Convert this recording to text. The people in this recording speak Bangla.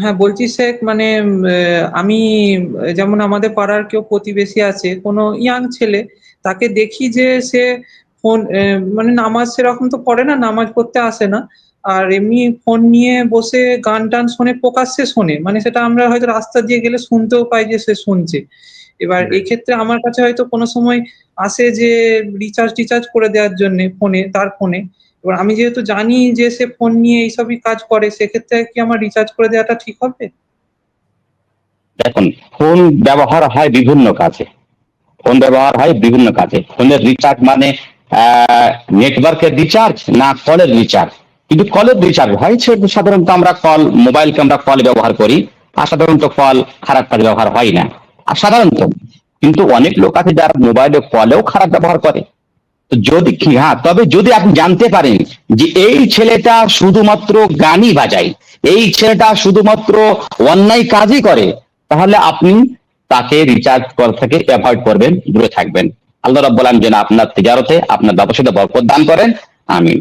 হ্যাঁ, বলছি শেখ মানে আমি যেমন আমাদের পাড়ার কেউ প্রতিবেশী আছে, কোনো ইয়াং ছেলে, তাকে দেখি যে সে ফোন মানে নামাজ সেরকম তো পড়ে না, নামাজ পড়তে আসে না। আর এমনি ফোন নিয়ে বসে গান-টান শোনে, প্রকাশ্যে শোনে। মানে সেটা আমরা হয়তো রাস্তা দিয়ে গেলে শুনতেও পাই যে সে শুনছে। এবার এক্ষেত্রে আমার কাছে হয়তো কোনো সময় আসে যে রিচার্জ-টিচার্জ করে দেওয়ার জন্যে ফোনে, তার ফোনে। এবার আমি যেহেতু জানি যে সে ফোন নিয়ে এইসবই কাজ করে, সেক্ষেত্রে কি আমার রিচার্জ করে দেওয়াটা ঠিক হবে? দেখুন, ফোন ব্যবহার হয় বিভিন্ন কাজে। ফোন ব্যবহার হয় বিভিন্ন কাজে। ফোনের রিচার্জ মানে নেটওয়ার্কের রিচার্জ না কলের রিচার্জ। কিন্তু কলের রিচার্জ হয় সেটা সাধারণত আমরা মোবাইলকে আমরা কল ব্যবহার করি। আর সাধারণত কল খারাপ কাজে ব্যবহার হয় না। আর সাধারণত কিন্তু অনেক লোক আছে যারা মোবাইলে কলেও খারাপ ব্যবহার করে। যদি হ্যাঁ, তবে যদি আপনি জানতে পারেন যে এই ছেলেটা শুধুমাত্র গানই বাজায়, এই ছেলেটা শুধুমাত্র অন্যায় কাজই করে, তাহলে আপনি তাকে রিচার্জ করা থেকে অ্যাভয়েড করবেন, দূরে থাকবেন। আল্লাহ রাব্বুল আলামিন যেন আপনার তিজারতে, আপনার ব্যবসাতে বরকত দান করেন। আমিন।